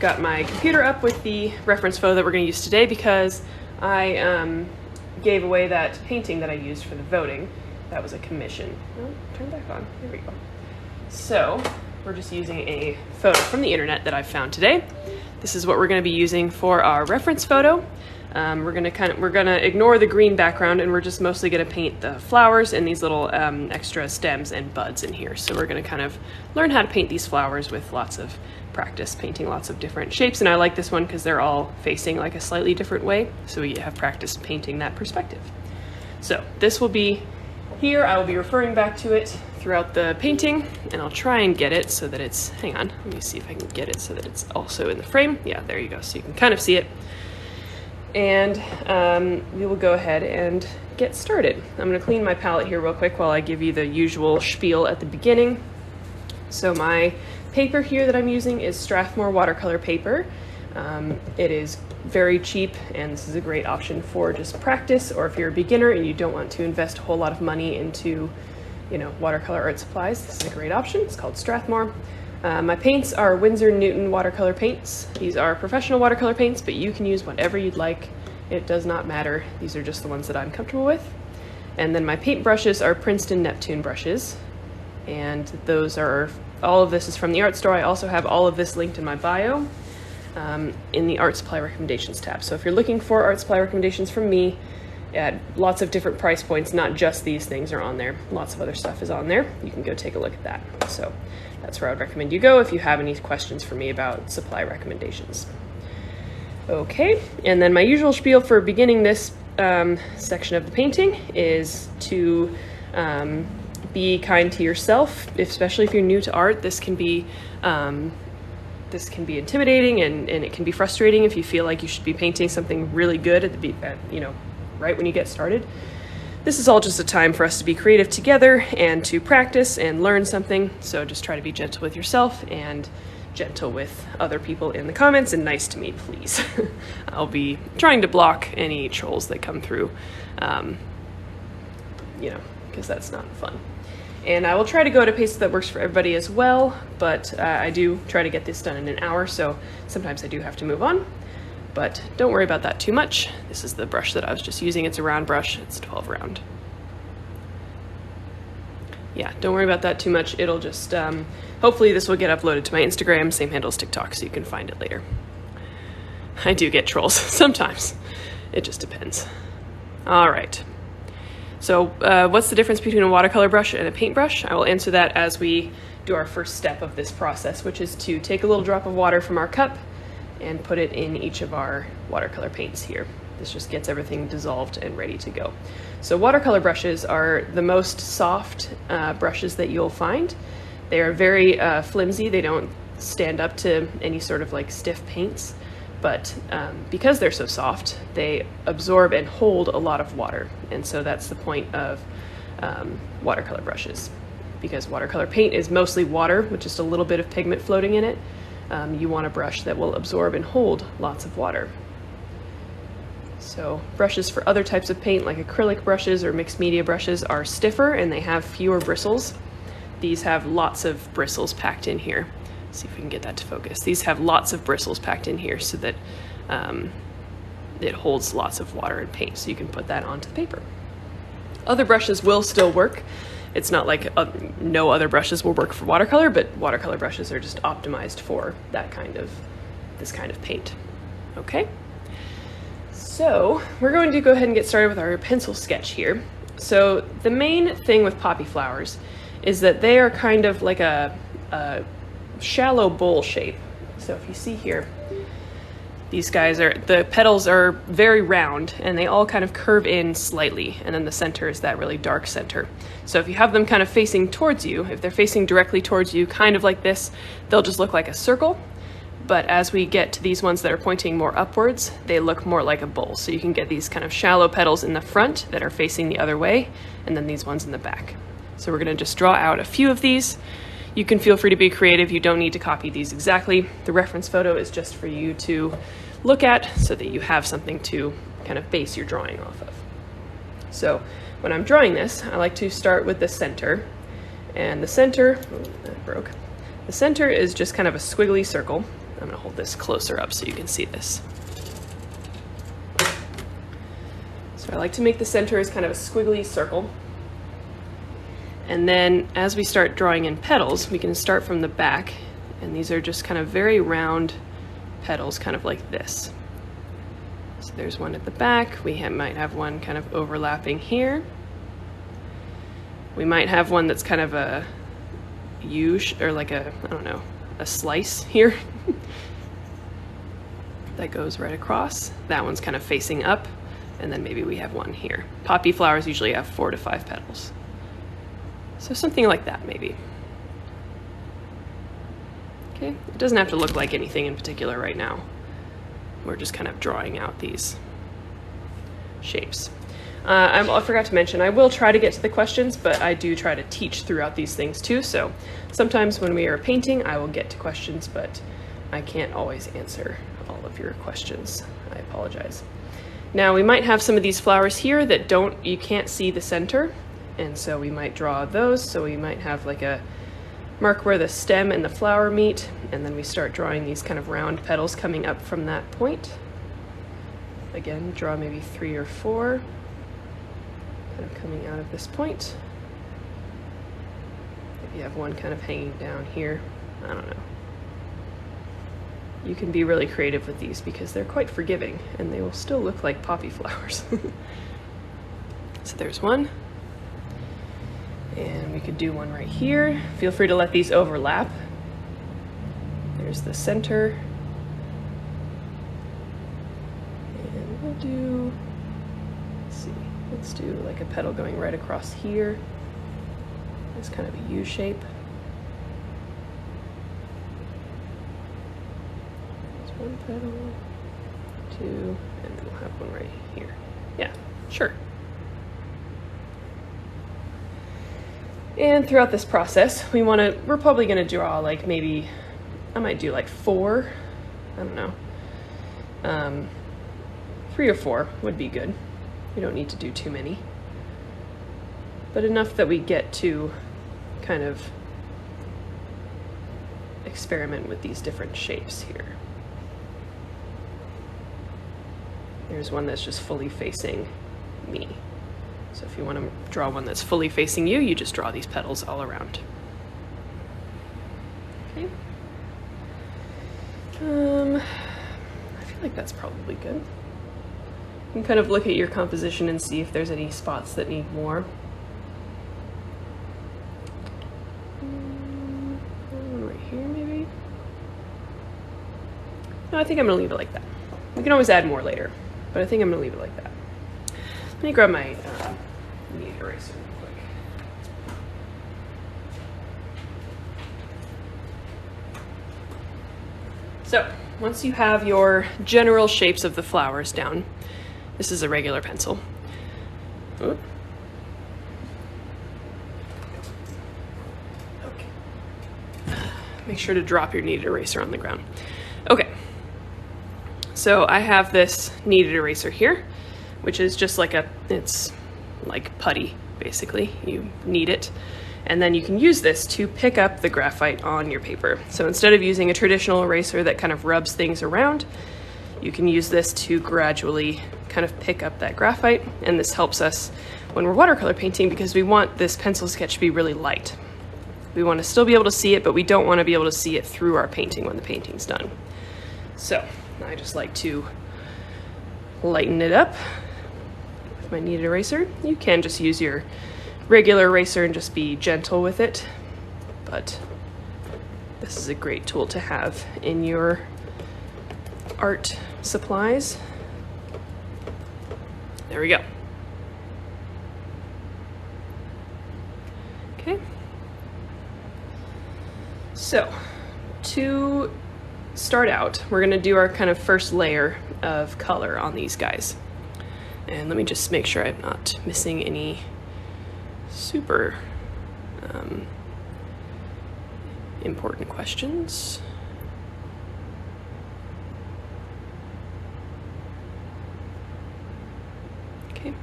Got my computer up with the reference photo that we're going to use today because I gave away that painting that I used for the voting. That was a commission. Oh, turn back on. There we go. So we're just using a photo from the internet that I found today. This is what we're going to be using for our reference photo. We're gonna ignore the green background, and we're just mostly gonna paint the flowers and these little extra stems and buds in here. So we're gonna kind of learn how to paint these flowers with lots of practice, painting lots of different shapes. And I like this one because they're all facing like a slightly different way, so we have practice painting that perspective. So this will be here. I will be referring back to it throughout the painting, and I'll try and get it so that it's, hang on, let me see if I can get it so that it's also in the frame. Yeah, there you go, so you can kind of see it. And we will go ahead and get started. I'm going to clean my palette here real quick while I give you the usual spiel at the beginning. So my paper here that I'm using is Strathmore watercolor paper. It is very cheap, and this is a great option for just practice, or if you're a beginner and you don't want to invest a whole lot of money into, watercolor art supplies. This is a great option. It's called Strathmore. My paints are Winsor Newton watercolor paints. These are professional watercolor paints, but you can use whatever you'd like. It does not matter. These are just the ones that I'm comfortable with. And then my paint brushes are Princeton Neptune brushes. And those are, all of this is from the art store. I also have all of this linked in my bio in the art supply recommendations tab. So if you're looking for art supply recommendations from me at lots of different price points, not just these things are on there. Lots of other stuff is on there. You can go take a look at that. So that's where I would recommend you go if you have any questions for me about supply recommendations. Okay, and then my usual spiel for beginning this section of the painting is to be kind to yourself, especially if you're new to art. This can be intimidating, and it can be frustrating if you feel like you should be painting something really good right when you get started. This is all just a time for us to be creative together and to practice and learn something. So just try to be gentle with yourself and gentle with other people in the comments, and nice to me, please. I'll be trying to block any trolls that come through, because that's not fun. And I will try to go at a pace that works for everybody as well, but I do try to get this done in an hour, so sometimes I do have to move on. But don't worry about that too much. This is the brush that I was just using. It's a round brush. It's 12 round. Yeah, don't worry about that too much. It'll just, hopefully this will get uploaded to my Instagram, same handle as TikTok, so you can find it later. I do get trolls sometimes. It just depends. All right. So what's the difference between a watercolor brush and a paintbrush? I will answer that as we do our first step of this process, which is to take a little drop of water from our cup and put it in each of our watercolor paints here. This just gets everything dissolved and ready to go. So watercolor brushes are the most soft brushes that you'll find. They are very flimsy. They don't stand up to any sort of like stiff paints, but because they're so soft, they absorb and hold a lot of water. And so that's the point of watercolor brushes. Because watercolor paint is mostly water with just a little bit of pigment floating in it. You want a brush that will absorb and hold lots of water. So brushes for other types of paint, like acrylic brushes or mixed media brushes, are stiffer and they have fewer bristles. These have lots of bristles packed in here. Let's see if we can get that to focus. These have lots of bristles packed in here so that it holds lots of water and paint, so you can put that onto the paper. Other brushes will still work. It's not like no other brushes will work for watercolor, but watercolor brushes are just optimized for this kind of paint. Okay, so we're going to go ahead and get started with our pencil sketch here. So the main thing with poppy flowers is that they are kind of like a shallow bowl shape. So if you see here, the petals are very round and they all kind of curve in slightly, and then the center is that really dark center. So if you have them kind of facing towards you, if they're facing directly towards you, kind of like this, they'll just look like a circle. But as we get to these ones that are pointing more upwards, they look more like a bowl. So you can get these kind of shallow petals in the front that are facing the other way, and then these ones in the back. So we're gonna just draw out a few of these. You can feel free to be creative. You don't need to copy these exactly. The reference photo is just for you to look at so that you have something to kind of base your drawing off of. So when I'm drawing this, I like to start with the center. And the center, oh, that broke. The center is just kind of a squiggly circle. I'm gonna hold this closer up so you can see this. So I like to make the center as kind of a squiggly circle. And then as we start drawing in petals, we can start from the back, and these are just kind of very round petals, kind of like this. So there's one at the back. We might have one kind of overlapping here. We might have one that's kind of a U, or like a, I don't know, a slice here that goes right across. That one's kind of facing up, and then maybe we have one here. Poppy flowers usually have 4 to 5 petals. So something like that, maybe. Okay, it doesn't have to look like anything in particular right now. We're just kind of drawing out these shapes. I forgot to mention, I will try to get to the questions, but I do try to teach throughout these things too, so sometimes when we are painting, I will get to questions, but I can't always answer all of your questions. I apologize. Now, we might have some of these flowers here that you can't see the center, and so we might draw those. So we might have like a mark where the stem and the flower meet, and then we start drawing these kind of round petals coming up from that point. Again, draw maybe 3 or 4, kind of coming out of this point. Maybe you have one kind of hanging down here. I don't know. You can be really creative with these because they're quite forgiving and they will still look like poppy flowers. So there's one. And we could do one right here. Feel free to let these overlap. There's the center. And we'll do, let's do like a petal going right across here. It's kind of a U shape. There's one petal, 2, and then we'll have one right here. Yeah, sure. And throughout this process, we're probably gonna draw like maybe, I might do like 4, I don't know. 3 or 4 would be good. We don't need to do too many. But enough that we get to kind of experiment with these different shapes here. There's one that's just fully facing me. So if you want to draw one that's fully facing you, you just draw these petals all around. Okay. I feel like that's probably good. You can kind of look at your composition and see if there's any spots that need more. One right here, maybe? No, I think I'm going to leave it like that. We can always add more later, but I think I'm going to leave it like that. Let me grab my knead eraser real quick. So, once you have your general shapes of the flowers down, this is a regular pencil. Oop. Okay. Make sure to drop your kneaded eraser on the ground. Okay. So I have this kneaded eraser here, which is just like it's like putty, basically. You knead it, and then you can use this to pick up the graphite on your paper. So instead of using a traditional eraser that kind of rubs things around, you can use this to gradually kind of pick up that graphite, and this helps us when we're watercolor painting because we want this pencil sketch to be really light. We want to still be able to see it, but we don't want to be able to see it through our painting when the painting's done. So I just like to lighten it up with my kneaded eraser. You can just use your regular eraser and just be gentle with it, but this is a great tool to have in your art supplies. There we go. Okay. So to start out, we're going to do our kind of first layer of color on these guys. And let me just make sure I'm not missing any super important questions. Okay.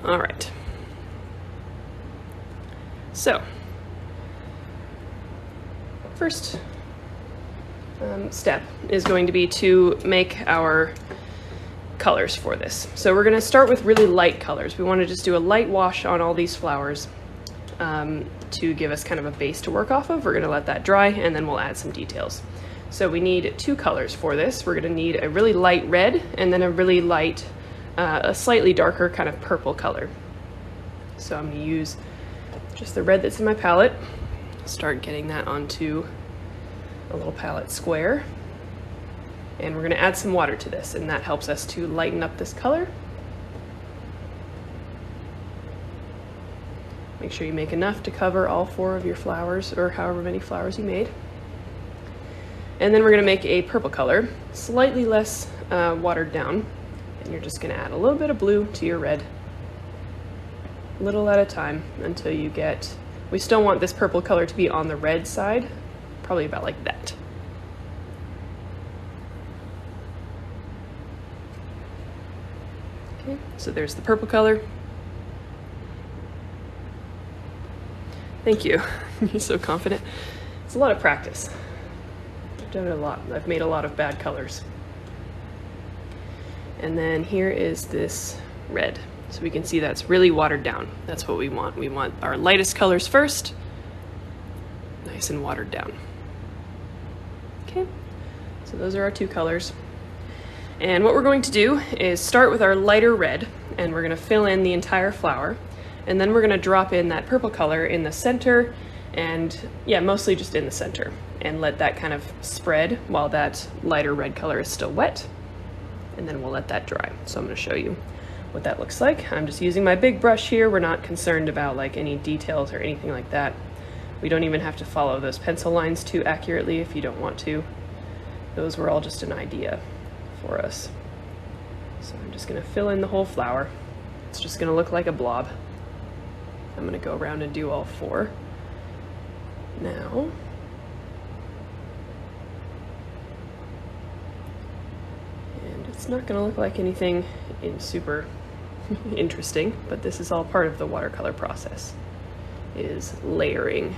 All right. So, first, step is going to be to make our colors for this. So we're going to start with really light colors. We want to just do a light wash on all these flowers to give us kind of a base to work off of. We're going to let that dry and then we'll add some details. So we need two colors for this. We're going to need a really light red and then a really light, a slightly darker kind of purple color. So I'm going to use just the red that's in my palette. Start getting that onto a little palette square. And we're going to add some water to this, and that helps us to lighten up this color. Make sure you make enough to cover all 4 of your flowers, or however many flowers you made. And then we're going to make a purple color, slightly less watered down. And you're just going to add a little bit of blue to your red, little at a time, until you get, we still want this purple color to be on the red side, probably about like that. Okay, so there's the purple color. Thank you. You're so confident. It's a lot of practice. I've done it a lot. I've made a lot of bad colors. And then here is this red. So we can see that's really watered down. That's what we want. We want our lightest colors first, nice and watered down. Okay, so those are our 2 colors. And what we're going to do is start with our lighter red, and we're going to fill in the entire flower. And then we're going to drop in that purple color in the center, and yeah, mostly just in the center, and let that kind of spread while that lighter red color is still wet. And then we'll let that dry. So I'm going to show you what that looks like. I'm just using my big brush here. We're not concerned about like any details or anything like that. We don't even have to follow those pencil lines too accurately if you don't want to. Those were all just an idea for us. So I'm just going to fill in the whole flower. It's just going to look like a blob. I'm going to go around and do all 4 now. And it's not going to look like anything super interesting, but this is all part of the watercolor process, is layering.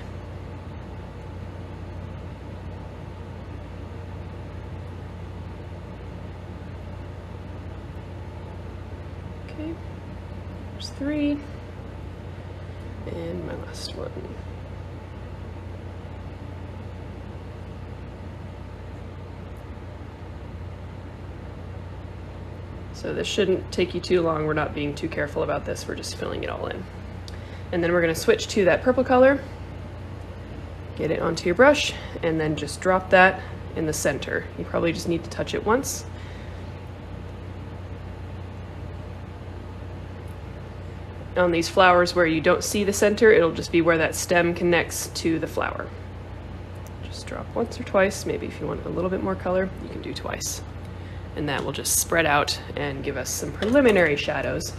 Okay, there's 3, and my last one. So this shouldn't take you too long. We're not being too careful about this. We're just filling it all in. And then we're going to switch to that purple color, get it onto your brush, and then just drop that in the center. You probably just need to touch it once. On these flowers where you don't see the center, it'll just be where that stem connects to the flower. Just drop once or twice. Maybe if you want a little bit more color, you can do twice. And that will just spread out and give us some preliminary shadows.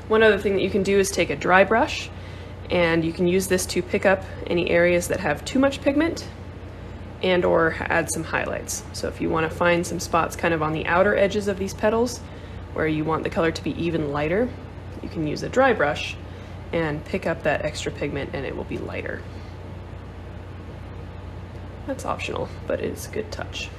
One other thing that you can do is take a dry brush, and you can use this to pick up any areas that have too much pigment and or add some highlights. So if you want to find some spots kind of on the outer edges of these petals where you want the color to be even lighter, you can use a dry brush and pick up that extra pigment and it will be lighter. That's optional, but it's a good touch.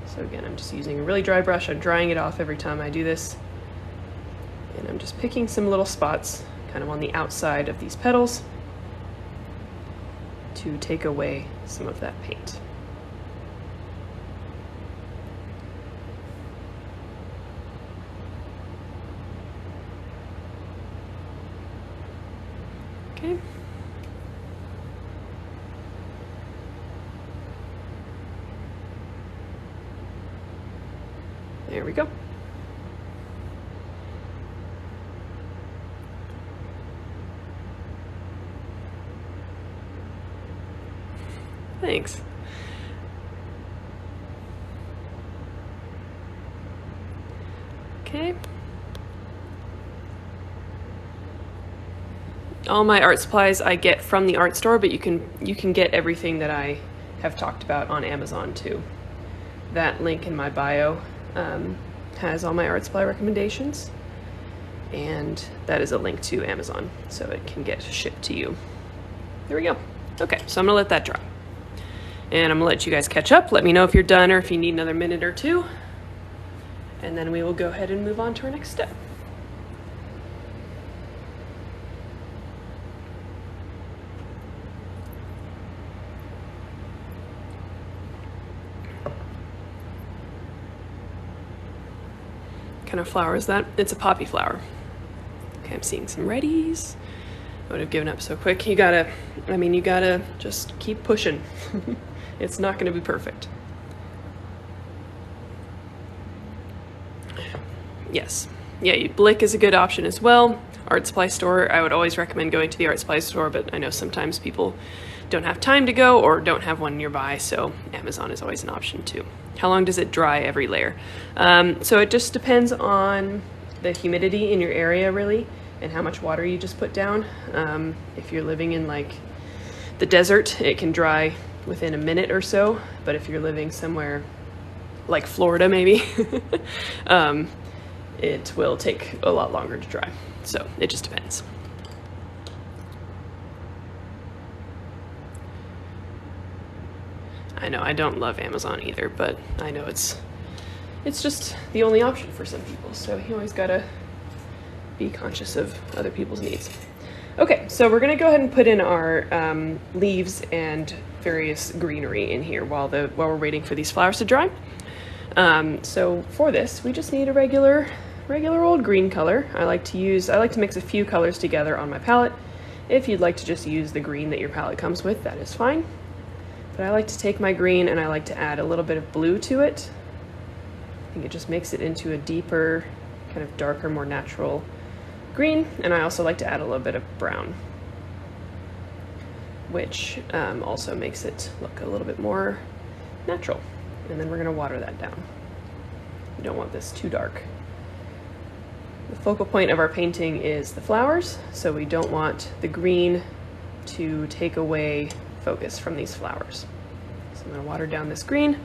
So again, I'm just using a really dry brush. I'm drying it off every time I do this. And I'm just picking some little spots kind of on the outside of these petals to take away some of that paint. Okay. There we go. Thanks. Okay. All my art supplies I get from the art store, but you can get everything that I have talked about on Amazon too. That link in my bio has all my art supply recommendations, and that is a link to Amazon, so it can get shipped to you. There we go. Okay, so I'm gonna let that dry. And I'm gonna let you guys catch up. Let me know if you're done or if you need another minute or two. And then we will go ahead and move on to our next step. What kind of flower is that? It's a poppy flower. Okay, I'm seeing some reddies. I would have given up so quick. You gotta just keep pushing. It's not gonna be perfect. Yes. Yeah, Blick is a good option as well. Art supply store, I would always recommend going to the art supply store, but I know sometimes people don't have time to go or don't have one nearby, so Amazon is always an option too. How long does it dry every layer? So it just depends on the humidity in your area, really, and how much water you just put down. If you're living in like the desert, it can dry within a minute or so, but if you're living somewhere like Florida maybe, it will take a lot longer to dry. So it just depends. I know I don't love Amazon either, but I know it's just the only option for some people. So you always gotta be conscious of other people's needs. Okay, so we're gonna go ahead and put in our leaves and various greenery in here while we're waiting for these flowers to dry. So for this, we just need a regular old green color. I like to mix a few colors together on my palette. If you'd like to just use the green that your palette comes with, that is fine. But I like to take my green and I like to add a little bit of blue to it. I think it just makes it into a deeper, kind of darker, more natural green. And I also like to add a little bit of brown, which also makes it look a little bit more natural. And then we're gonna water that down. You don't want this too dark. The focal point of our painting is the flowers, so we don't want the green to take away focus from these flowers. So I'm gonna water down this green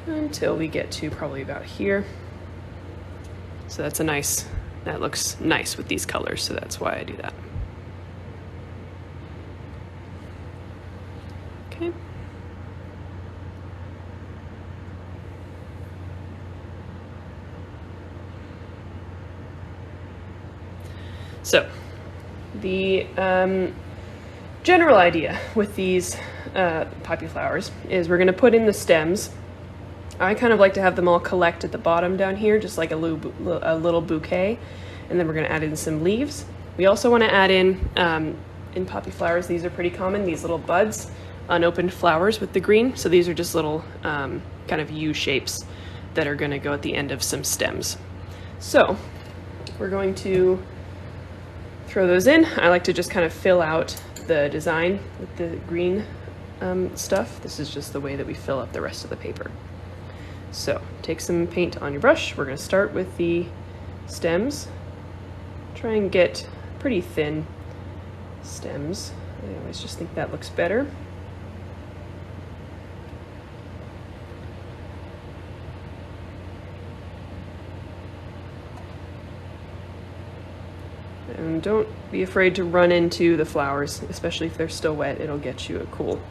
until we get to probably about here. So that looks nice with these colors, so that's why I do that. Okay. So the general idea with these poppy flowers is we're going to put in the stems. I kind of like to have them all collect at the bottom down here, just like a little bouquet, and then we're going to add in some leaves. We also want to add in poppy flowers, these are pretty common, these little buds, unopened flowers with the green. So these are just little kind of U shapes that are going to go at the end of some stems. So we're going to throw those in. I like to just kind of fill out the design with the green stuff. This is just the way that we fill up the rest of the paper. So take some paint on your brush. We're going to start with the stems. Try and get pretty thin stems. I always just think that looks better. And don't be afraid to run into the flowers, especially if they're still wet. It'll get you a cool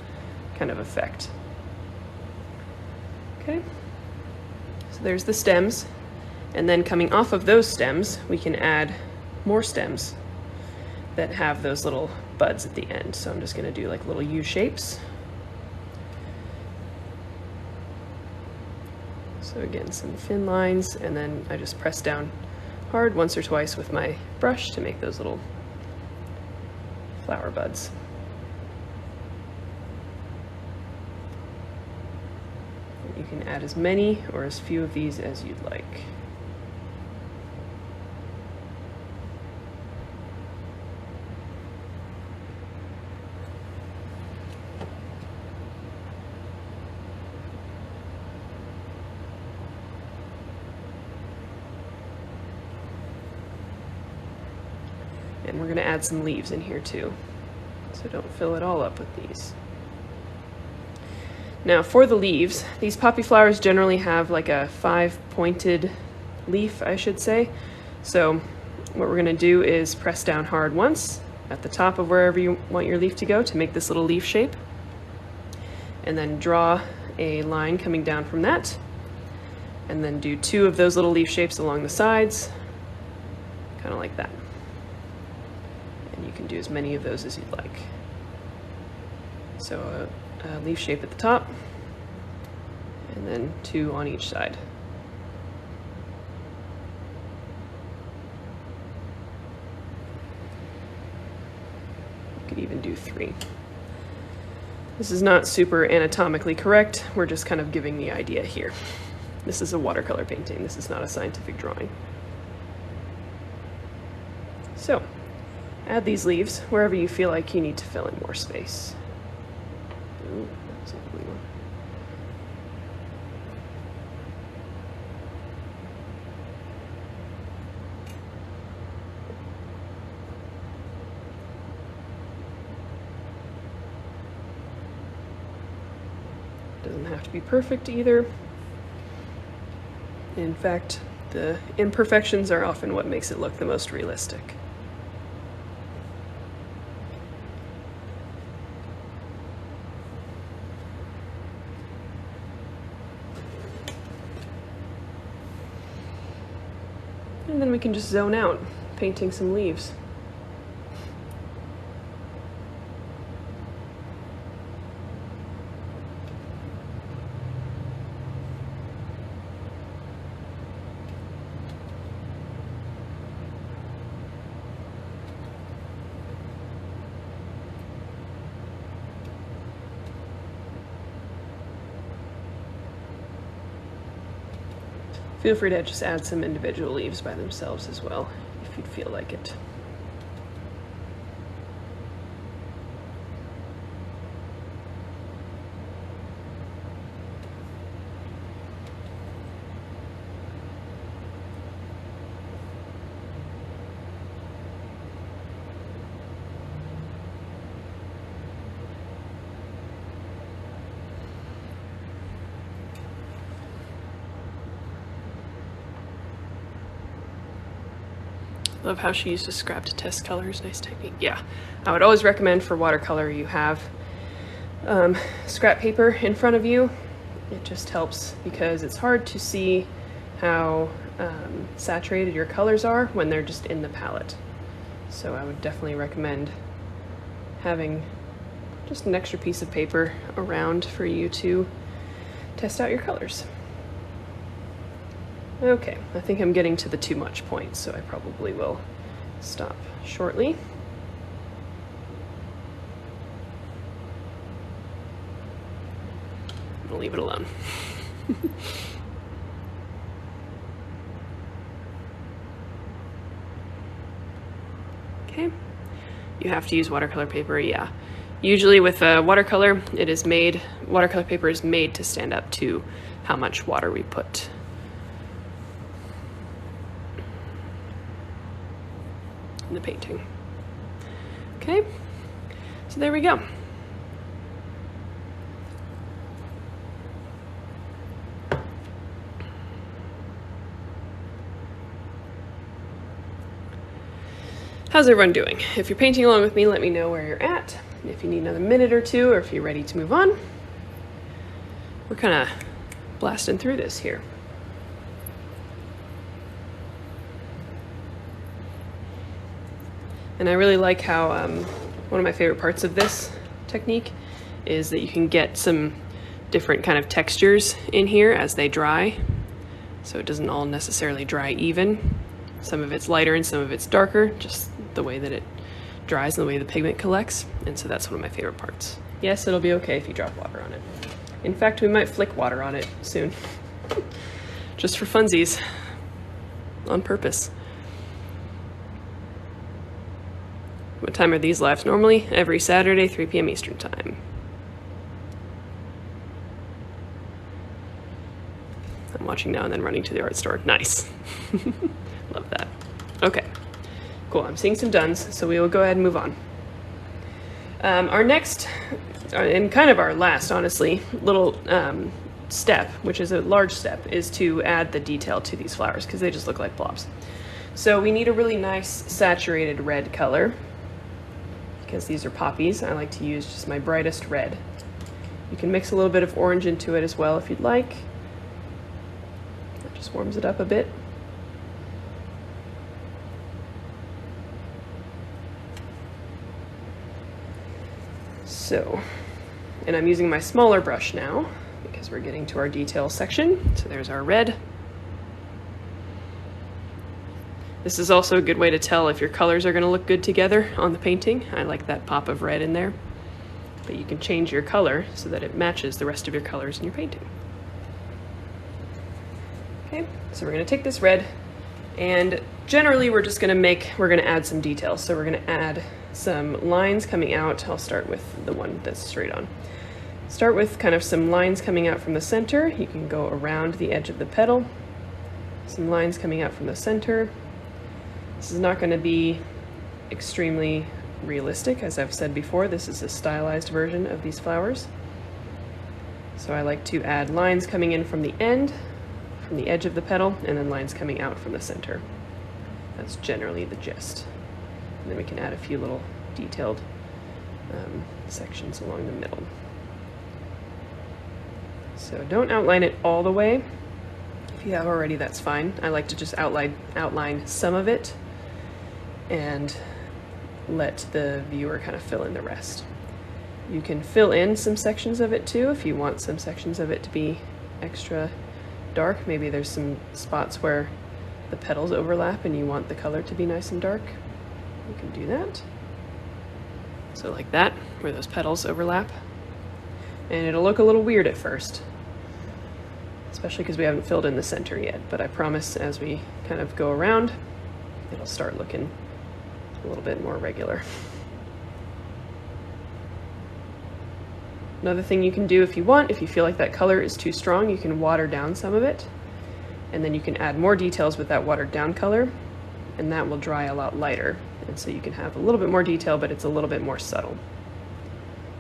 kind of effect. Okay, so there's the stems. And then coming off of those stems, we can add more stems that have those little buds at the end. So I'm just gonna do like little U shapes. So again, some thin lines, and then I just press down hard once or twice with my brush to make those little flower buds. You can add as many or as few of these as you'd like. And we're going to add some leaves in here too, so don't fill it all up with these. Now for the leaves, these poppy flowers generally have like a 5-pointed leaf, I should say. So what we're going to do is press down hard once at the top of wherever you want your leaf to go to make this little leaf shape. And then draw a line coming down from that. And then do 2 of those little leaf shapes along the sides, kind of like that. And you can do as many of those as you'd like. So a leaf shape at the top, and then 2 on each side. You could even do 3. This is not super anatomically correct. We're just kind of giving the idea here. This is a watercolor painting. This is not a scientific drawing. So, add these leaves wherever you feel like you need to fill in more space. Ooh, that's a ugly one. Doesn't have to be perfect either. In fact, the imperfections are often what makes it look the most realistic. And then we can just zone out, painting some leaves. Feel free to just add some individual leaves by themselves as well, if you'd feel like it. Love how she used a scrap to test colors. Nice technique. Yeah, I would always recommend for watercolor you have scrap paper in front of you. It just helps because it's hard to see how saturated your colors are when they're just in the palette. So I would definitely recommend having just an extra piece of paper around for you to test out your colors. Okay, I think I'm getting to the too much point, so I probably will stop shortly. I'm gonna leave it alone. Okay, you have to use watercolor paper, yeah. Usually with watercolor paper is made to stand up to how much water we put. In the painting. Okay, so there we go. How's everyone doing? If you're painting along with me, let me know where you're at. If you need another minute or two, or if you're ready to move on. We're kind of blasting through this here. And I really like how one of my favorite parts of this technique is that you can get some different kind of textures in here as they dry. So it doesn't all necessarily dry even. Some of it's lighter and some of it's darker, just the way that it dries and the way the pigment collects. And so that's one of my favorite parts. Yes, it'll be okay if you drop water on it. In fact, we might flick water on it soon. Just for funsies. On purpose. What time are these lives normally? Every Saturday, 3 p.m. Eastern Time. I'm watching now and then running to the art store. Nice. Love that. Okay, cool. I'm seeing some dones, so we will go ahead and move on. Our next, and kind of our last, honestly, little step, which is a large step, is to add the detail to these flowers because they just look like blobs. So we need a really nice saturated red color. because these are poppies, I like to use just my brightest red. You can mix a little bit of orange into it as well if you'd like. That just warms it up a bit. So, and I'm using my smaller brush now because we're getting to our detail section. So there's our red. This is also a good way to tell if your colors are going to look good together on the painting. I like that pop of red in there. But you can change your color so that it matches the rest of your colors in your painting. Okay, so we're going to take this red, and generally we're going to add some details. So we're going to add some lines coming out. I'll start with the one that's straight on. Start with kind of some lines coming out from the center. You can go around the edge of the petal. Some lines coming out from the center. This is not going to be extremely realistic, as I've said before. This is a stylized version of these flowers. So I like to add lines coming in from the end, from the edge of the petal, and then lines coming out from the center. That's generally the gist. And then we can add a few little detailed sections along the middle. So don't outline it all the way. If you have already, that's fine. I like to just outline some of it and let the viewer kind of fill in the rest. You can fill in some sections of it too if you want some sections of it to be extra dark. Maybe there's some spots where the petals overlap and you want the color to be nice and dark. You can do that. So like that, where those petals overlap. And it'll look a little weird at first, especially because we haven't filled in the center yet, but I promise as we kind of go around, it'll start looking a little bit more regular. Another thing you can do if you want, if you feel like that color is too strong, you can water down some of it, and then you can add more details with that watered down color, and that will dry a lot lighter. And so you can have a little bit more detail, but it's a little bit more subtle.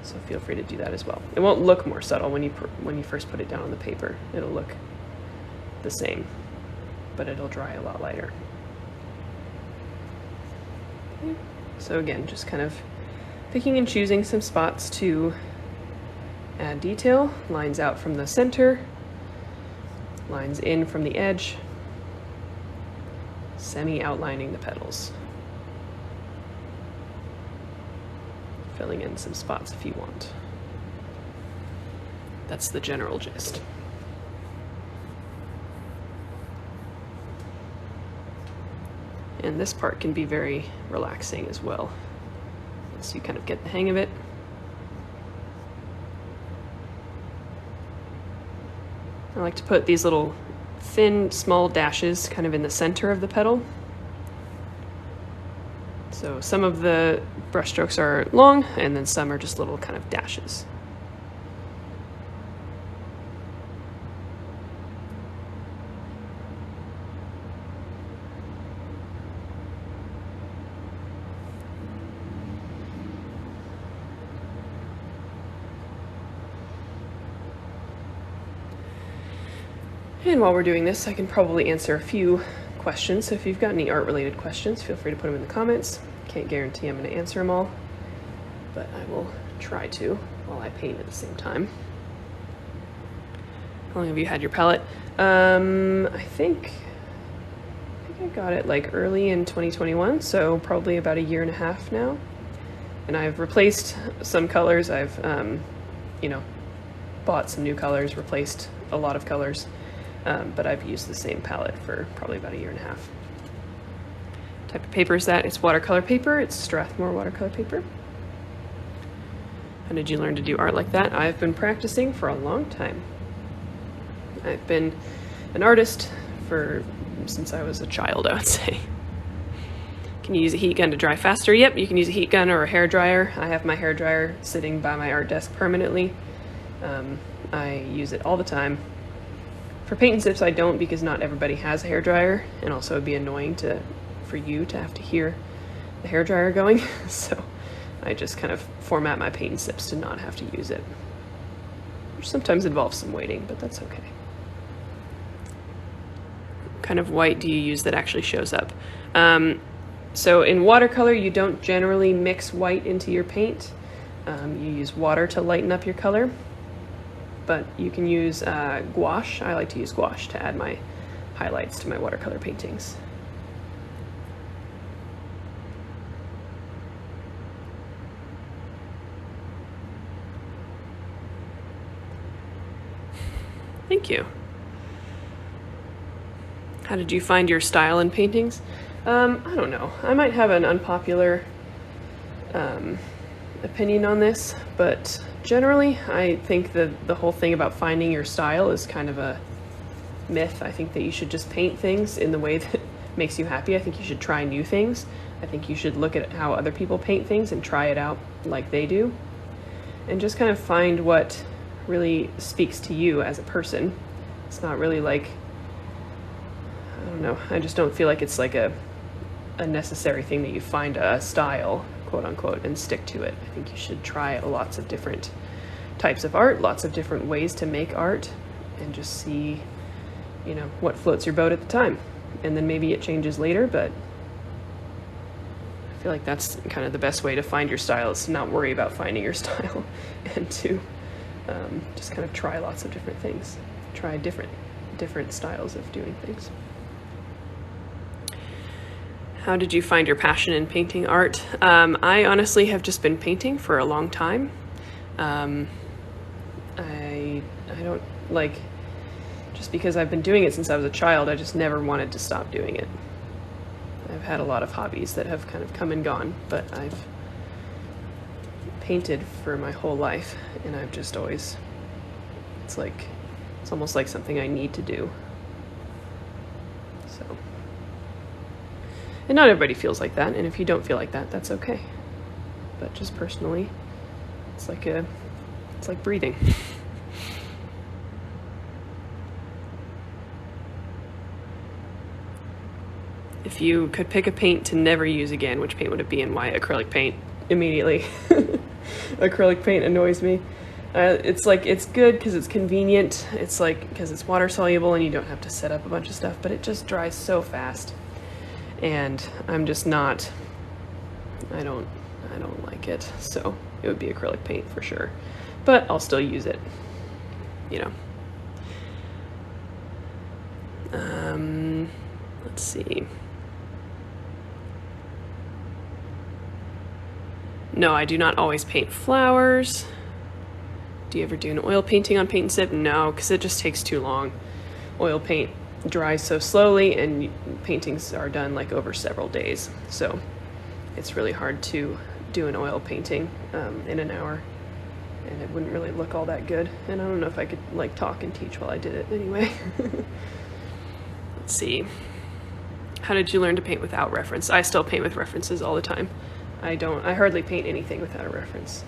So feel free to do that as well. It won't look more subtle when you first put it down on the paper. It'll look the same, but it'll dry a lot lighter. Okay. So again, just kind of picking and choosing some spots to add detail. Lines out from the center, lines in from the edge, semi-outlining the petals. Filling in some spots if you want. That's the general gist. And this part can be very relaxing as well, once you kind of get the hang of it. I like to put these little thin, small dashes kind of in the center of the petal. So some of the brush strokes are long, and then some are just little kind of dashes. And while we're doing this, I can probably answer a few questions. So if you've got any art-related questions, feel free to put them in the comments. Can't guarantee I'm going to answer them all, but I will try to while I paint at the same time. How long have you had your palette? I think I got it like early in 2021, so probably about 1.5 years now. And I've replaced some colors. I've, you know, bought some new colors, replaced a lot of colors. But I've used the same palette for probably about 1.5 years. Type of paper is that? It's watercolor paper. It's Strathmore watercolor paper. How did you learn to do art like that? I've been practicing for a long time. I've been an artist since I was a child, I would say. Can you use a heat gun to dry faster? Yep, you can use a heat gun or a hair dryer. I have my hair dryer sitting by my art desk permanently. I use it all the time. For paint and sips, I don't, because not everybody has a hairdryer, and also it'd be annoying for you to have to hear the hairdryer going. So I just kind of format my paint and sips to not have to use it, which sometimes involves some waiting, but that's okay. What kind of white do you use that actually shows up? So in watercolor, you don't generally mix white into your paint. You use water to lighten up your color, but you can use gouache. I like to use gouache to add my highlights to my watercolor paintings. Thank you. How did you find your style in paintings? I don't know. I might have an unpopular opinion on this, but generally I think the whole thing about finding your style is kind of a myth. I think that you should just paint things in the way that makes you happy. I think you should try new things. I think you should look at how other people paint things and try it out like they do, and just kind of find what really speaks to you as a person. It's not really like, I don't know, I just don't feel like it's like a necessary thing that you find a style, quote unquote, and stick to it. I think you should try lots of different types of art, lots of different ways to make art, and just see, you know, what floats your boat at the time. And then maybe it changes later, but I feel like that's kind of the best way to find your style, is to not worry about finding your style and to just kind of try lots of different things. Try different styles of doing things. How did you find your passion in painting art? I honestly have just been painting for a long time. I don't like, just because I've been doing it since I was a child, I just never wanted to stop doing it. I've had a lot of hobbies that have kind of come and gone, but I've painted for my whole life, and I've just always, it's almost like something I need to do. So, and not everybody feels like that, and if you don't feel like that, that's okay. But just personally, it's like breathing. If you could pick a paint to never use again, which paint would it be and why? Acrylic paint, immediately. Acrylic paint annoys me. It's like, it's good because it's convenient. It's like, because it's water soluble and you don't have to set up a bunch of stuff, but it just dries so fast. And I'm just not, I don't like it. So it would be acrylic paint for sure, but I'll still use it, you know. Let's see. No, I do not always paint flowers. Do you ever do an oil painting on paint and sip? No, because it just takes too long. Oil paint dries so slowly, and paintings are done like over several days. So it's really hard to do an oil painting in an hour, and it wouldn't really look all that good. And I don't know if I could like talk and teach while I did it anyway. Let's see. How did you learn to paint without reference? I still paint with references all the time. I hardly paint anything without a reference.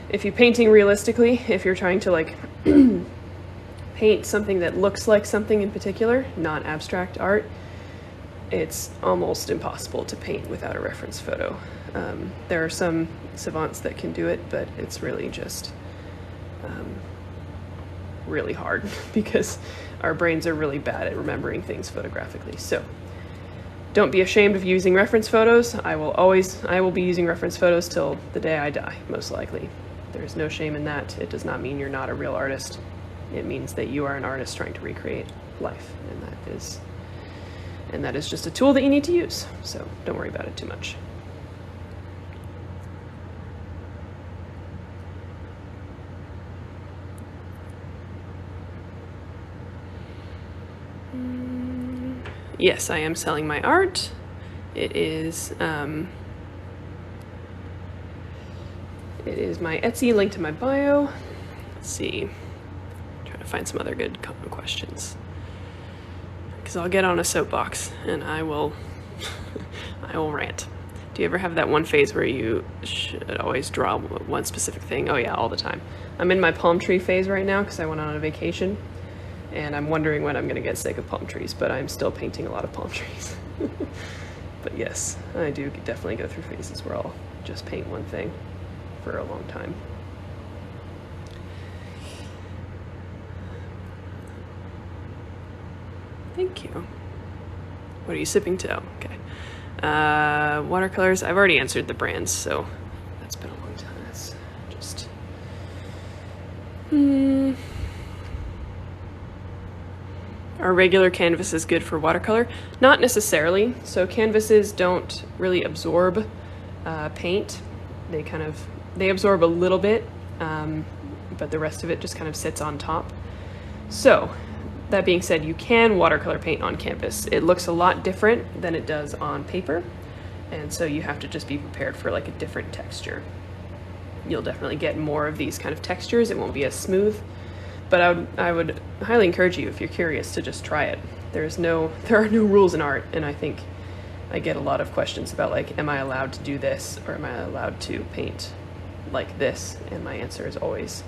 If you're painting realistically, if you're trying to like paint something that looks like something in particular, not abstract art, it's almost impossible to paint without a reference photo. There are some savants that can do it, but it's really just really hard because our brains are really bad at remembering things photographically. So don't be ashamed of using reference photos. I will be using reference photos till the day I die, most likely. There's no shame in that. It does not mean you're not a real artist. It means that you are an artist trying to recreate life, and that is just a tool that you need to use. So don't worry about it too much. Yes, I am selling my art. It is my Etsy, link to my bio. Let's see. I'm trying to find some other good questions, because I'll get on a soapbox and I will I will rant. Do you ever have that one phase where you should always draw one specific thing? Oh yeah, all the time. I'm in my palm tree phase right now because I went on a vacation, and I'm wondering when I'm going to get sick of palm trees, but I'm still painting a lot of palm trees. But yes, I do definitely go through phases where I'll just paint one thing for a long time. Thank you. What are you sipping to? Okay. Watercolors, I've already answered the brands, so that's been a long time. That's just... Are regular canvases good for watercolor? Not necessarily. So canvases don't really absorb paint. They absorb a little bit, but the rest of it just kind of sits on top. So that being said, you can watercolor paint on canvas. It looks a lot different than it does on paper, and so you have to just be prepared for like a different texture. You'll definitely get more of these kind of textures. It won't be as smooth, but I would highly encourage you, if you're curious, to just try it. There are no rules in art, and I think I get a lot of questions about like, am I allowed to do this, or am I allowed to paint like this? And my answer is always,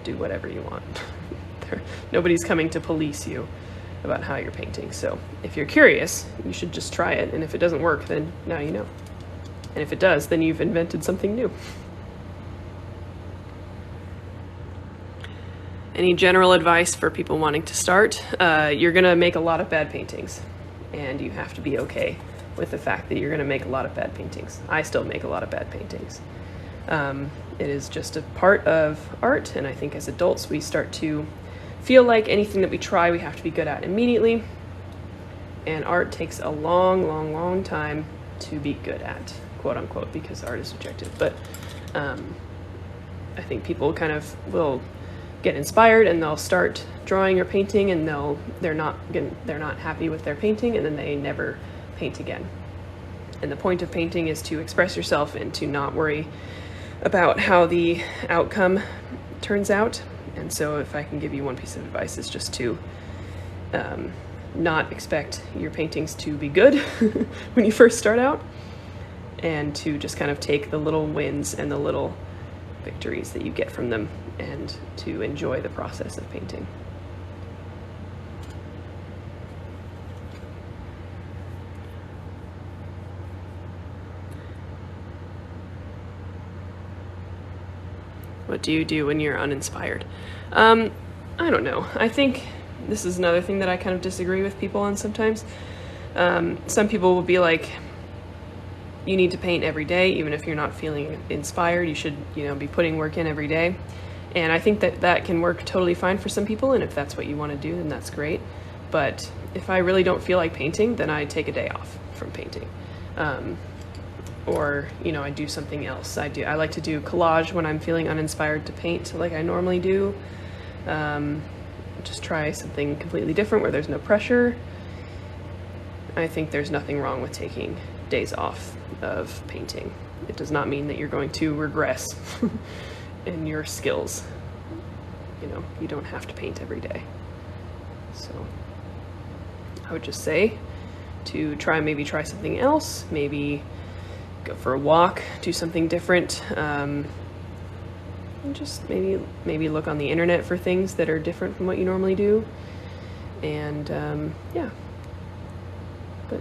do whatever you want. Nobody's coming to police you about how you're painting. So if you're curious, you should just try it. And if it doesn't work, then now you know. And if it does, then you've invented something new. Any general advice for people wanting to start? You're gonna make a lot of bad paintings, and you have to be okay with the fact that you're gonna make a lot of bad paintings. I still make a lot of bad paintings. It is just a part of art, and I think as adults we start to feel like anything that we try we have to be good at immediately, and art takes a long time to be good at, quote unquote, because art is subjective. But I think people kind of will get inspired and they'll start drawing or painting, and they're not happy with their painting, and then they never paint again. And the point of painting is to express yourself and to not worry about how the outcome turns out. And so if I can give you one piece of advice, is just to not expect your paintings to be good when you first start out, and to just kind of take the little wins and the little victories that you get from them, and to enjoy the process of painting. What do you do when you're uninspired? I don't know. I think this is another thing that I kind of disagree with people on sometimes. Some people will be like, you need to paint every day, even if you're not feeling inspired. You should, be putting work in every day. And I think that that can work totally fine for some people, and if that's what you want to do, then that's great. But if I really don't feel like painting, then I take a day off from painting. Or, I do something else. I like to do collage when I'm feeling uninspired to paint like I normally do. Just try something completely different where there's no pressure. I think there's nothing wrong with taking days off of painting. It does not mean that you're going to regress in your skills. You don't have to paint every day. So I would just say to maybe try something else, maybe go for a walk, do something different, and just maybe look on the internet for things that are different from what you normally do. And yeah.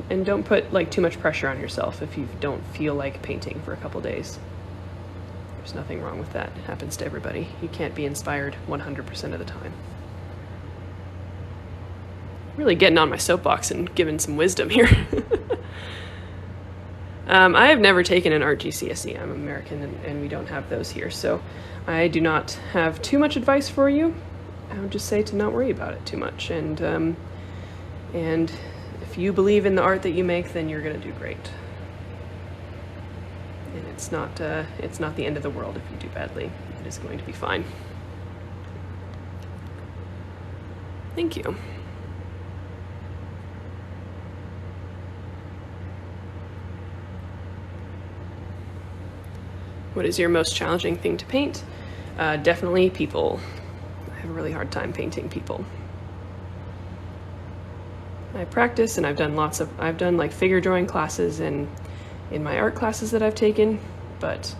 And don't put like too much pressure on yourself if you don't feel like painting for a couple days. There's nothing wrong with that. It happens to everybody. You can't be inspired 100% of the time. Really getting on my soapbox and giving some wisdom here. I have never taken an art GCSE. I'm American, and we don't have those here, so I do not have too much advice for you. I would just say to not worry about it too much, and if you believe in the art that you make, then you're going to do great. And it's not the end of the world if you do badly. It is going to be fine. Thank you. What is your most challenging thing to paint? Definitely people. I have a really hard time painting people. I practice, and I've done like figure drawing classes in my art classes that I've taken, but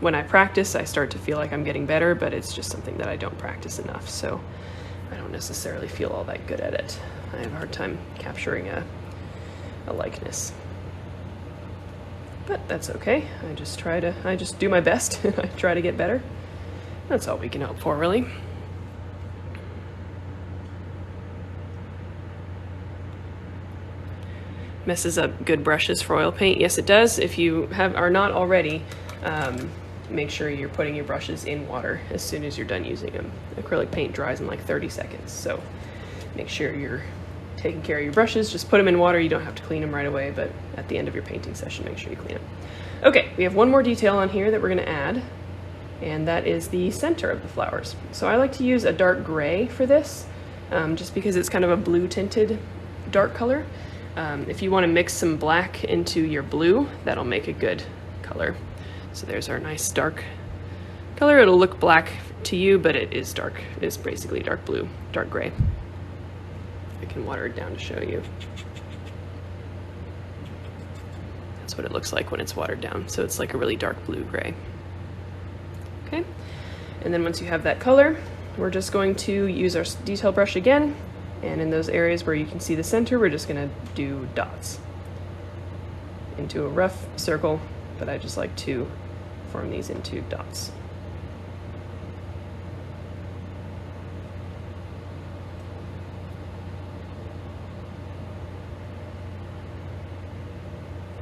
when I practice, I start to feel like I'm getting better, but it's just something that I don't practice enough, so I don't necessarily feel all that good at it. I have a hard time capturing a likeness. But that's okay. I just do my best, and I try to get better. That's all we can hope for, really. messes up good brushes for oil paint. Yes, it does. If you are not already, make sure you're putting your brushes in water as soon as you're done using them. Acrylic paint dries in like 30 seconds, so make sure you're taking care of your brushes. Just put them in water. You don't have to clean them right away, but at the end of your painting session, make sure you clean them. Okay, we have one more detail on here that we're going to add, and that is the center of the flowers. So I like to use a dark gray for this, just because it's kind of a blue tinted dark color. If you want to mix some black into your blue, that'll make a good color. So there's our nice dark color. It'll look black to you, but it is dark. It's basically dark blue, dark gray. I can water it down to show you. That's what it looks like when it's watered down. So it's like a really dark blue gray. Okay, and then once you have that color, we're just going to use our detail brush again, and in those areas where you can see the center, we're just going to do dots into a rough circle, but I just like to form these into dots.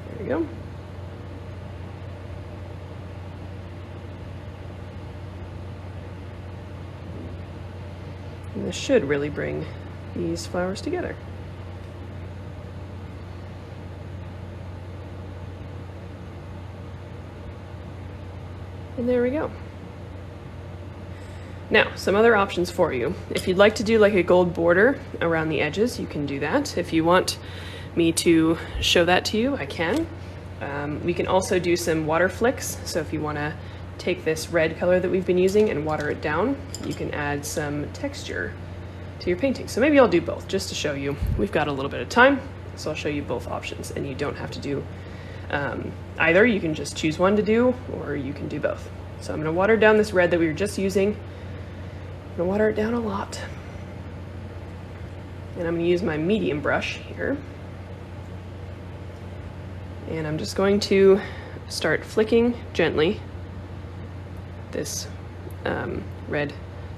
There we go. And this should really bring these flowers together. And there we go. Now, some other options for you. If you'd like to do like a gold border around the edges, you can do that. If you want me to show that to you, I can. We can also do some water flicks. So if you want to take this red color that we've been using and water it down, you can add some texture to your painting. So maybe I'll do both just to show you. We've got a little bit of time, so I'll show you both options, and you don't have to do either. You can just choose one to do, or you can do both. So I'm going to water down this red that we were just using. I'm going to water it down a lot. And I'm going to use my medium brush here. And I'm just going to start flicking gently this red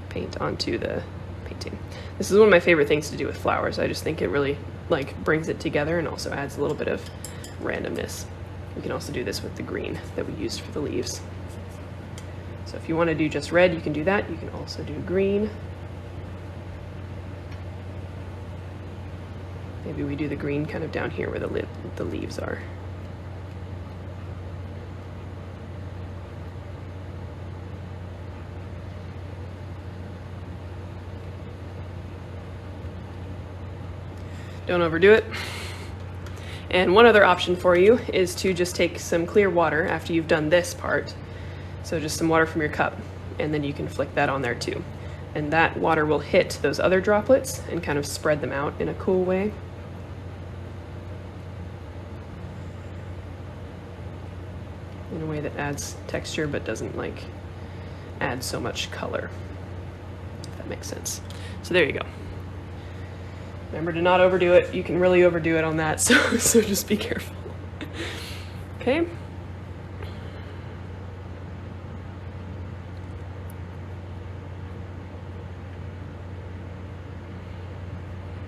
paint onto the painting. This is one of my favorite things to do with flowers. I just think it really like brings it together and also adds a little bit of randomness. We can also do this with the green that we used for the leaves. So if you want to do just red, you can do that. You can also do green. Maybe we do the green kind of down here where the leaves are. Don't overdo it. And one other option for you is to just take some clear water after you've done this part. So just some water from your cup, and then you can flick that on there too. And that water will hit those other droplets and kind of spread them out in a cool way. In a way that adds texture but doesn't like add so much color, if that makes sense. So there you go. Remember to not overdo it. You can really overdo it on that, so just be careful. Okay.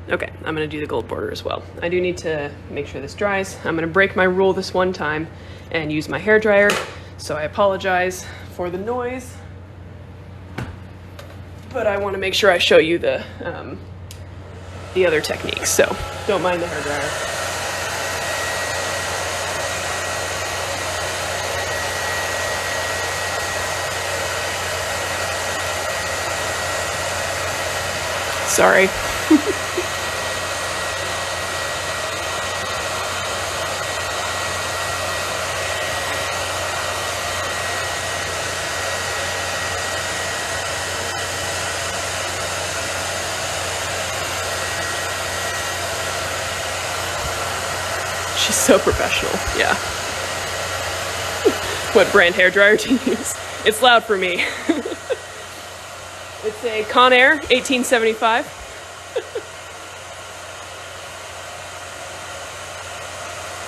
Okay, I'm gonna do the gold border as well. I do need to make sure this dries. I'm gonna break my rule this one time and use my hairdryer, so I apologize for the noise. But I wanna make sure I show you the other techniques, so don't mind the hairdryer. Sorry. She's so professional, yeah. What brand hairdryer to use? It's loud for me. It's a Conair 1875.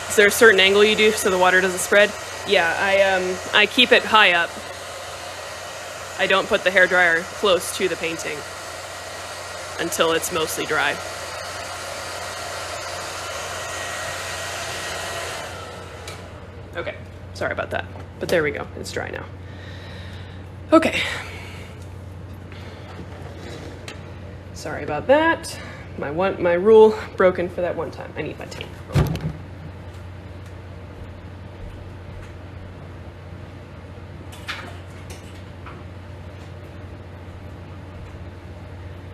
Is there a certain angle you do so the water doesn't spread? Yeah, I keep it high up. I don't put the hairdryer close to the painting until it's mostly dry. Sorry about that, but there we go, it's dry now. Okay. Sorry about that. My rule broken for that one time. I need my tape.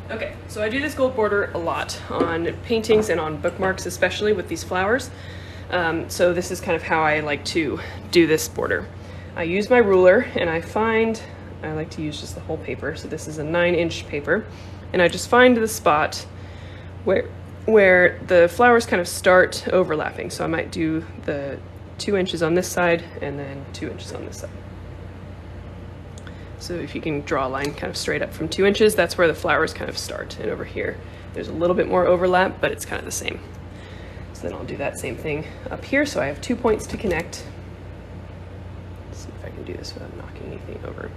Okay, so I do this gold border a lot on paintings and on bookmarks, especially with these flowers. So this is kind of how I like to do this border. I use my ruler, and I like to use just the whole paper. So this is a 9-inch paper, and I just find the spot where the flowers kind of start overlapping. So I might do the 2 inches on this side and then 2 inches on this side. So if you can draw a line kind of straight up from 2 inches, that's where the flowers kind of start. And over here, there's a little bit more overlap, but it's kind of the same. So then I'll do that same thing up here. So I have 2 points to connect. Let's see if I can do this without knocking anything over.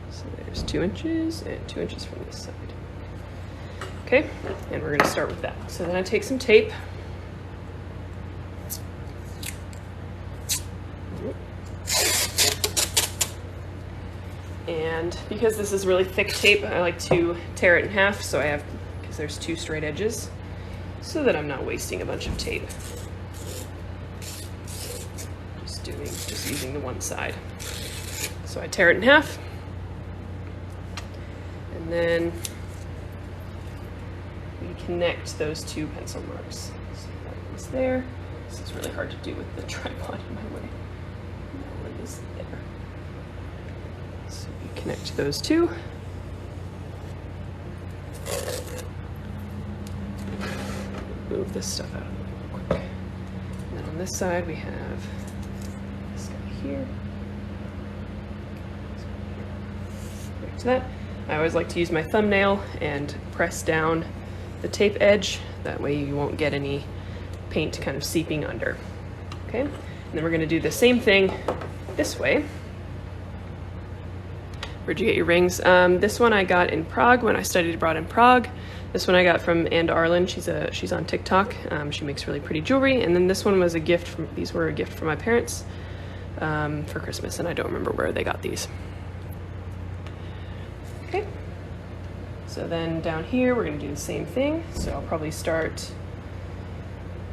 So there's 2 inches and 2 inches from this side. Okay, and we're gonna start with that. So then I take some tape. And because this is really thick tape, I like to tear it in half, so because there's 2 straight edges, so that I'm not wasting a bunch of tape. Just using the one side. So I tear it in half, and then we connect those 2 pencil marks. So that one's there. This is really hard to do with the tripod in my way. That one is there. So we connect those 2. Move this stuff out of the way real quick. And then on this side we have this guy here. Back to that. I always like to use my thumbnail and press down the tape edge. That way you won't get any paint kind of seeping under. Okay, and then we're going to do the same thing this way. Where'd you get your rings? This one I got in Prague when I studied abroad in Prague. This one I got from Anne Arlen. She's on TikTok. She makes really pretty jewelry. And then this one was a gift these were a gift from my parents for Christmas, and I don't remember where they got these. Okay. So then down here we're going to do the same thing. So I'll probably start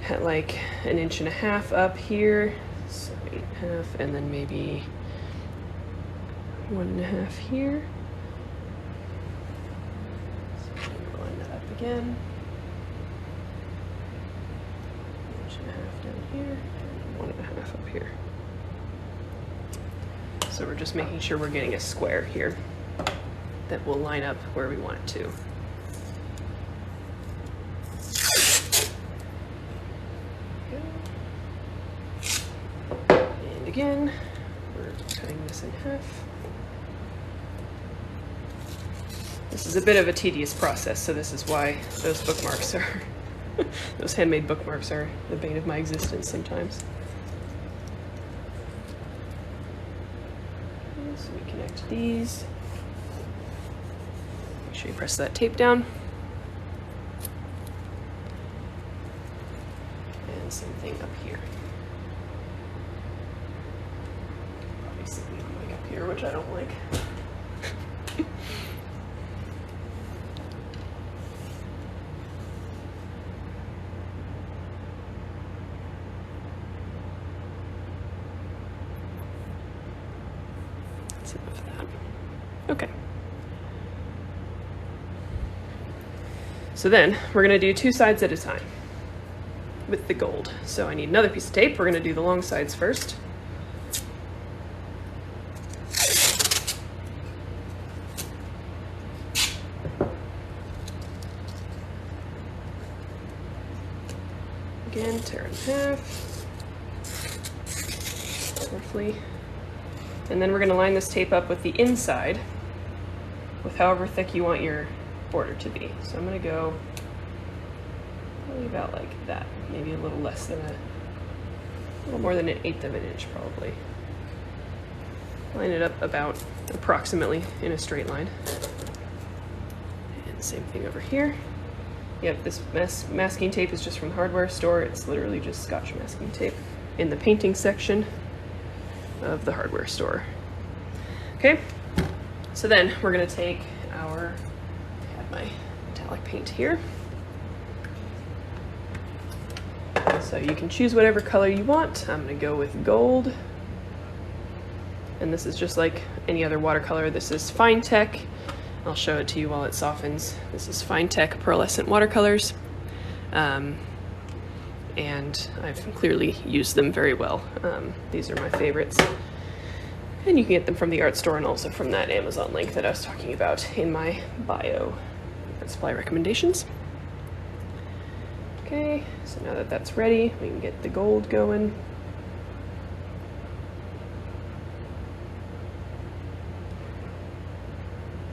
at like 1.5 inches up here. So 8.5, and then maybe 1.5 here. So line that up again. 1.5 down here, and 1.5 up here. So we're just making sure we're getting a square here that will line up where we want it to. And again, we're cutting this in half. This is a bit of a tedious process, so this is why those bookmarks are, those handmade bookmarks are the bane of my existence sometimes. Okay, so we connect these. Make sure you press that tape down. And same thing up here. Probably something like up here, which I don't like. Okay. So then we're going to do 2 sides at a time with the gold. So I need another piece of tape. We're going to do the long sides first. Again, tear it in half. Carefully. And then we're going to line this tape up with the inside with however thick you want your border to be. So I'm going to go probably about like that, maybe a little less than a little more than 1/8 of an inch probably. Line it up about approximately in a straight line. And same thing over here. Yep, this masking tape is just from the hardware store. It's literally just Scotch masking tape in the painting section. of the hardware store. Okay, so then we're gonna take our, I have my metallic paint here. So you can choose whatever color you want. I'm gonna go with gold. And this is just like any other watercolor. This is Fine Tech. I'll show it to you while it softens. This is Fine Tech pearlescent watercolors. And I've clearly used them very well. These are my favorites. And you can get them from the art store and also from that Amazon link that I was talking about in my bio and supply recommendations. Okay, so now that that's ready, we can get the gold going.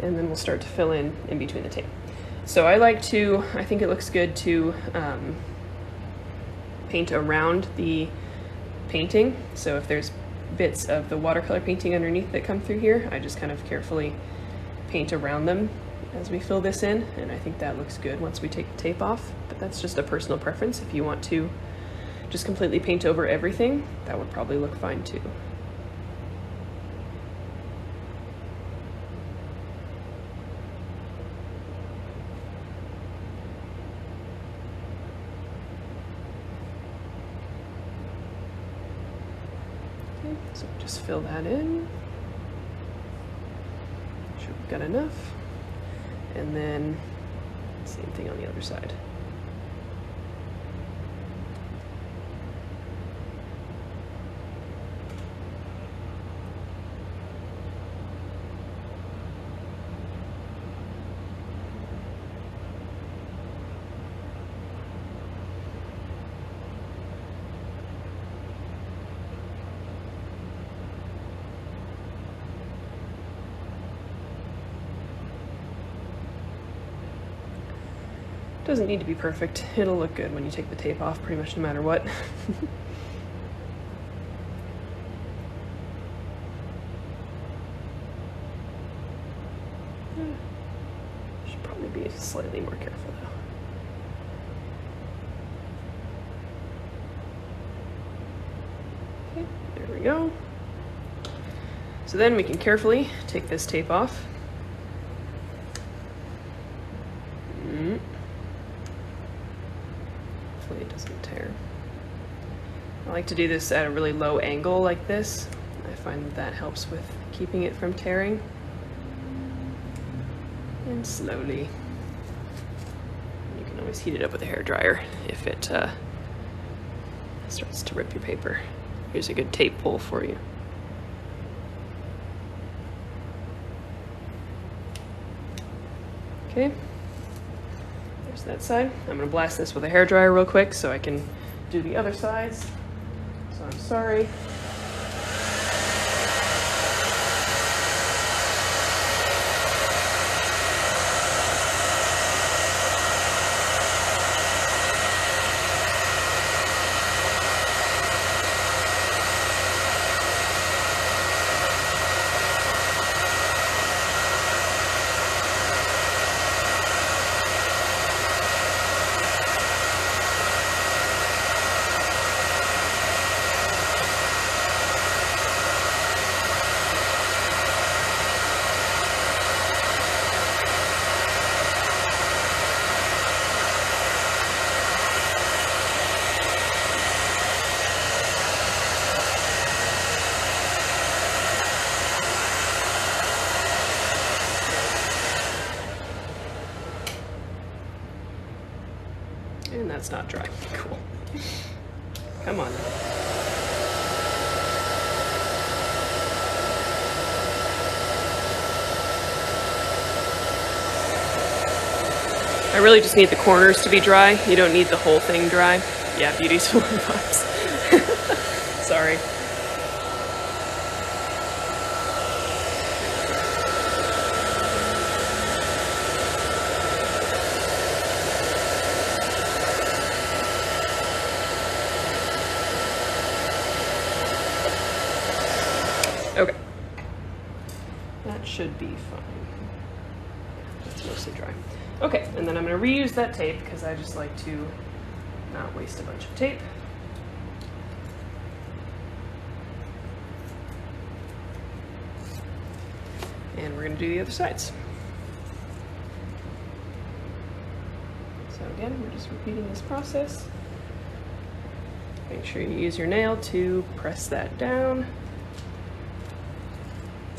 And then we'll start to fill in between the tape. So I think it looks good to paint around the painting. So if there's bits of the watercolor painting underneath that come through here, I just kind of carefully paint around them as we fill this in, and I think that looks good once we take the tape off, but that's just a personal preference. If you want to just completely paint over everything, that would probably look fine too. Okay, so just fill that in. Make sure we've got enough. And then same thing on the other side. Doesn't need to be perfect. It'll look good when you take the tape off, pretty much no matter what. Should probably be slightly more careful though. Okay, there we go. So then we can carefully take this tape off. Hopefully it doesn't tear. I like to do this at a really low angle like this. I find that helps with keeping it from tearing. And slowly. You can always heat it up with a hairdryer if it starts to rip your paper. Here's a good tape pull for you. Okay. That side. I'm going to blast this with a hairdryer real quick so I can do the other sides. So I'm sorry. And that's not dry. Cool. Come on. I really just need the corners to be dry. You don't need the whole thing dry. Yeah, beauty's full of vibes. Sorry. Okay. That should be fine. It's mostly dry. Okay, and then I'm going to reuse that tape because I just like to not waste a bunch of tape. and we're going to do the other sides. So again, we're just repeating this process. Make sure you use your nail to press that down.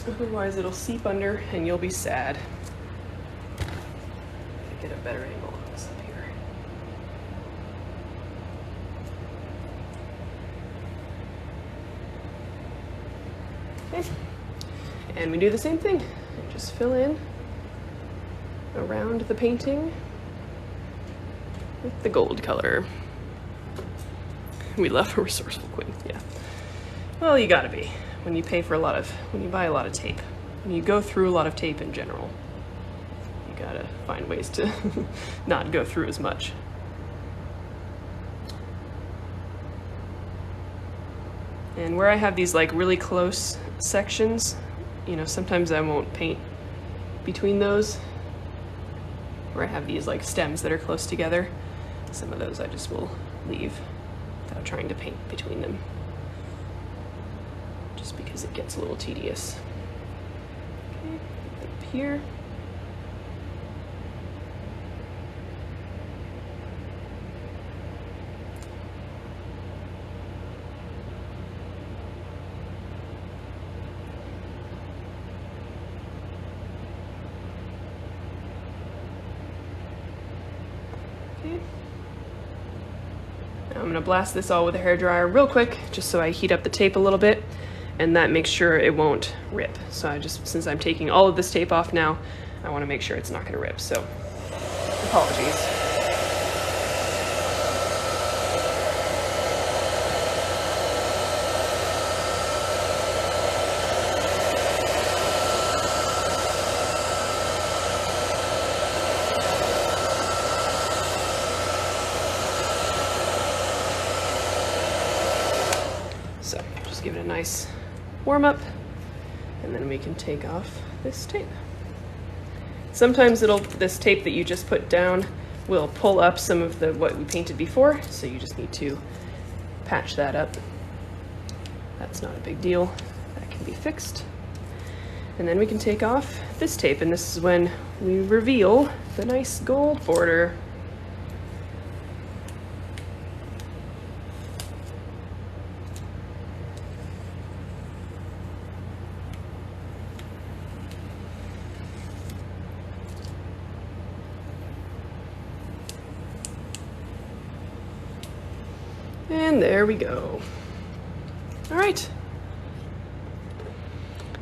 Otherwise it'll seep under and you'll be sad. Get a better angle on this up here. Okay. And we do the same thing. Just fill in around the painting with the gold color. We love a resourceful queen, yeah. Well, you gotta be. When you buy a lot of tape, when you go through a lot of tape in general, you gotta find ways to not go through as much. And where I have these like really close sections, you know, sometimes I won't paint between those. Where I have these like stems that are close together, some of those I just will leave without trying to paint between them, just because it gets a little tedious. Okay, up here. Okay. Now I'm going to blast this all with a hairdryer real quick, just so I heat up the tape a little bit, and that makes sure it won't rip. So since I'm taking all of this tape off now, I want to make sure it's not going to rip, so apologies. So just give it a nice warm up, and then we can take off this tape. Sometimes this tape that you just put down will pull up some of what we painted before, so you just need to patch that up. That's not a big deal. That can be fixed. And then we can take off this tape, and this is when we reveal the nice gold border. And there we go. All right.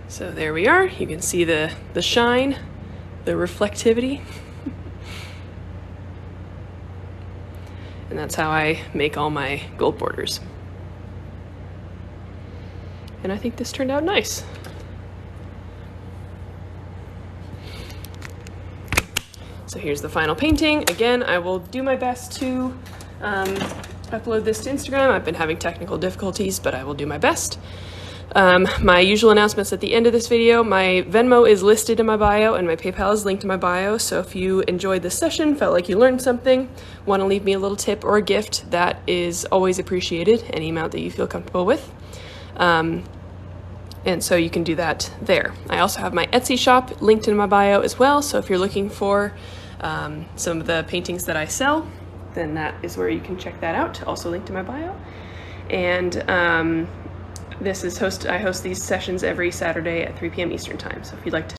So there we are. You can see the shine, the reflectivity. And that's how I make all my gold borders. And I think this turned out nice. So here's the final painting. Again, I will do my best to upload this to Instagram. I've been having technical difficulties, but I will do my best. My usual announcements at the end of this video: my Venmo is listed in my bio and my PayPal is linked in my bio. So if you enjoyed this session, felt like you learned something, want to leave me a little tip or a gift, that is always appreciated, any amount that you feel comfortable with. And so you can do that there. I also have my Etsy shop linked in my bio as well. So if you're looking for some of the paintings that I sell, then that is where you can check that out, also linked in my bio. And I host these sessions every Saturday at 3 p.m. Eastern time. So if you'd like to